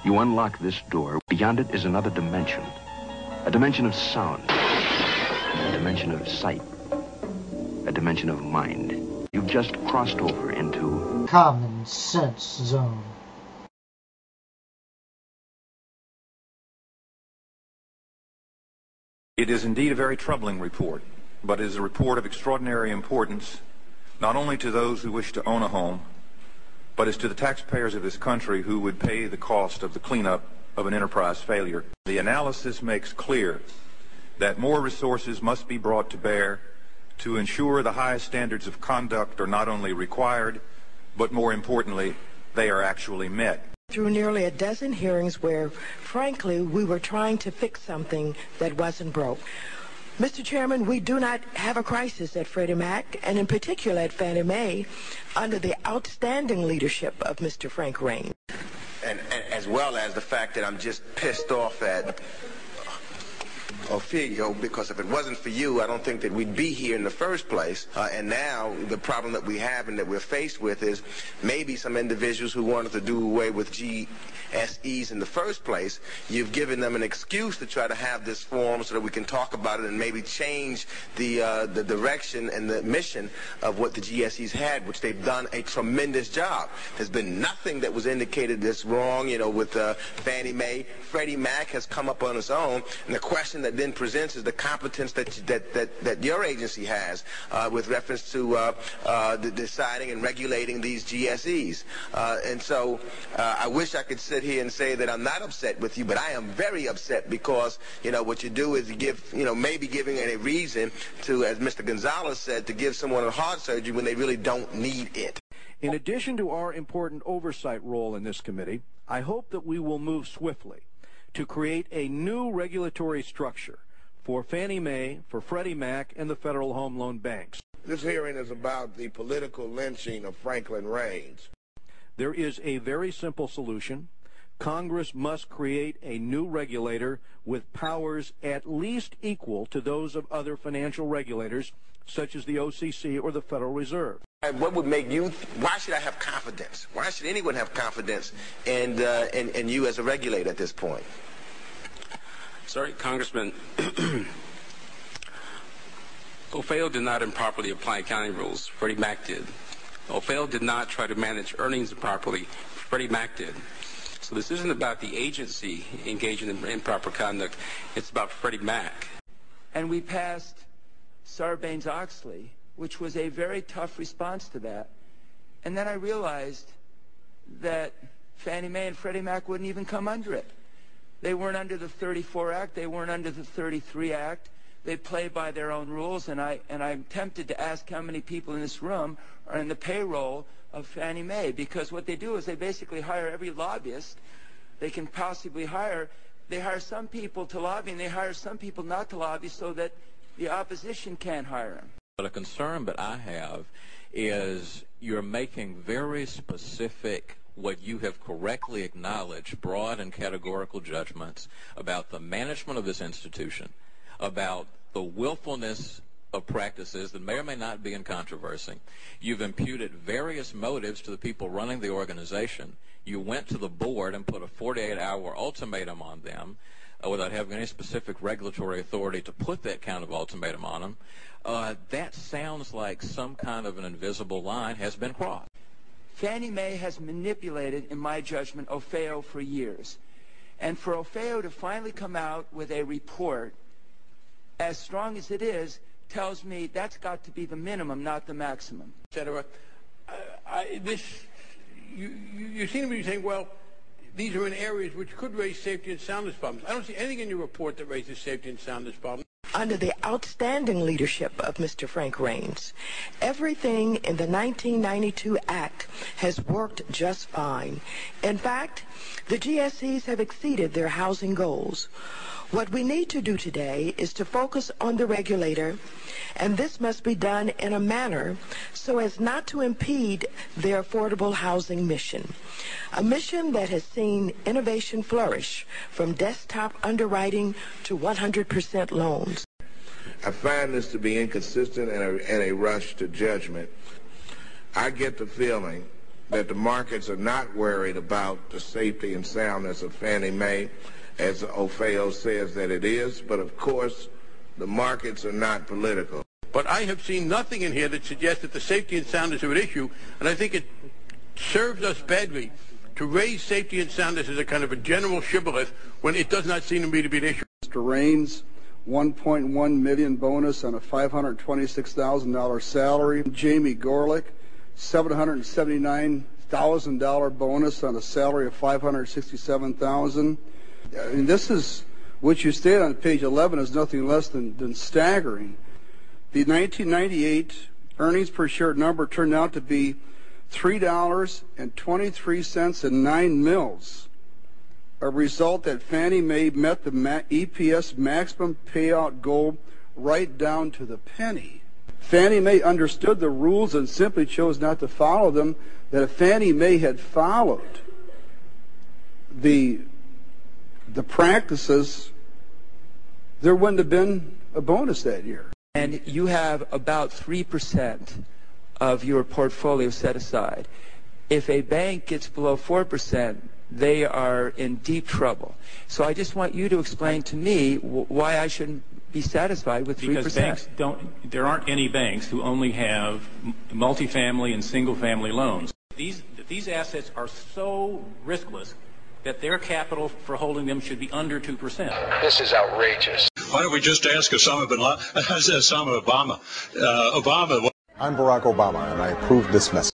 You unlock this door. Beyond it is another dimension. A dimension of sound. A dimension of sight. A dimension of mind. You've just crossed over into common sense zone. It is indeed a very troubling report, but it is a report of extraordinary importance, not only to those who wish to own a home, but as to the taxpayers of this country who would pay the cost of the cleanup of an enterprise failure. The analysis makes clear that more resources must be brought to bear to ensure the highest standards of conduct are not only required, but more importantly, they are actually met. Through nearly a dozen hearings where, frankly, we were trying to fix something that wasn't broke. Mr. Chairman, we do not have a crisis at Freddie Mac, and in particular at Fannie Mae, under the outstanding leadership of Mr. Frank Raines. And as well as the fact that I'm just pissed off at Ophelia, because if it wasn't for you, I don't think that we'd be here in the first place. And now the problem that we have and that we're faced with is maybe some individuals who wanted to do away with GSEs in the first place, you've given them an excuse to try to have this forum so that we can talk about it and maybe change the direction and the mission of what the GSEs had, which they've done a tremendous job. There's been nothing that was indicated that's wrong, with Fannie Mae. Freddie Mac has come up on its own, and the question that then presents is the competence that your agency has with reference to the deciding and regulating these GSEs. And so I wish I could sit here and say that I'm not upset with you, but I am very upset because, what you do is you give, maybe giving a reason to, as Mr. Gonzalez said, to give someone a heart surgery when they really don't need it. In addition to our important oversight role in this committee, I hope that we will move swiftly to create a new regulatory structure for Fannie Mae, for Freddie Mac, and the Federal Home Loan Banks. This hearing is about the political lynching of Franklin Raines. There is a very simple solution. Congress must create a new regulator with powers at least equal to those of other financial regulators, such as the OCC or the Federal Reserve. What would make you, why should I have confidence? Why should anyone have confidence in you as a regulator at this point? Sorry, Congressman. OFAO did not improperly apply accounting rules. Freddie Mac did. OFAO did not try to manage earnings improperly. Freddie Mac did. So this isn't about the agency engaging in improper conduct. It's about Freddie Mac. And we passed Sarbanes-Oxley, which was a very tough response to that. And then I realized that Fannie Mae and Freddie Mac wouldn't even come under it. They weren't under the 34 Act. They weren't under the 33 Act. They play by their own rules, and I'm tempted to ask how many people in this room are in the payroll of Fannie Mae, because what they do is they basically hire every lobbyist they can possibly hire. They hire some people to lobby, and they hire some people not to lobby so that the opposition can't hire them. But a concern that I have is you're making very specific, what you have correctly acknowledged, broad and categorical judgments about the management of this institution, about the willfulness of practices that may or may not be in controversy. You've imputed various motives to the people running the organization. You went to the board and put a 48-hour ultimatum on them without having any specific regulatory authority to put that kind of ultimatum on them. That sounds like some kind of an invisible line has been crossed. Fannie Mae has manipulated, in my judgment, OFAO for years. And for OFAO to finally come out with a report as strong as it is tells me that's got to be the minimum, not the maximum. You seem to be saying, well, these are in areas which could raise safety and soundness problems. I don't see anything in your report that raises safety and soundness problems. Under the outstanding leadership of Mr. Frank Raines, everything in the 1992 Act has worked just fine. In fact, the GSEs have exceeded their housing goals. What we need to do today is to focus on the regulator, and this must be done in a manner so as not to impede their affordable housing mission, a mission that has seen innovation flourish from desktop underwriting to 100% loans. I find this to be inconsistent and a rush to judgment. I get the feeling that the markets are not worried about the safety and soundness of Fannie Mae, as Opheo says that it is. But of course, the markets are not political. But I have seen nothing in here that suggests that the safety and soundness are an issue, and I think it serves us badly to raise safety and soundness as a kind of a general shibboleth when it does not seem to me to be an issue. Mr. Raines, $1.1 million bonus on a $526,000 salary. Jamie Gorlick, $779,000 bonus on a salary of $567,000. And this is what you stated on page 11 is nothing less than staggering. The 1998 earnings per share number turned out to be $3.23 and 9 mils, a result that Fannie Mae met the EPS maximum payout goal right down to the penny. Fannie Mae understood the rules and simply chose not to follow them. That if Fannie Mae had followed the practices, there wouldn't have been a bonus that year. And you have about 3% of your portfolio set aside. If a bank gets below 4%, they are in deep trouble. So I just want you to explain to me why I shouldn't be satisfied with 3%. Because banks there aren't any banks who only have multifamily and single-family loans. These assets are so riskless that their capital for holding them should be under 2%. This is outrageous. Why don't we just ask Osama Obama? I'm Barack Obama, and I approve this message.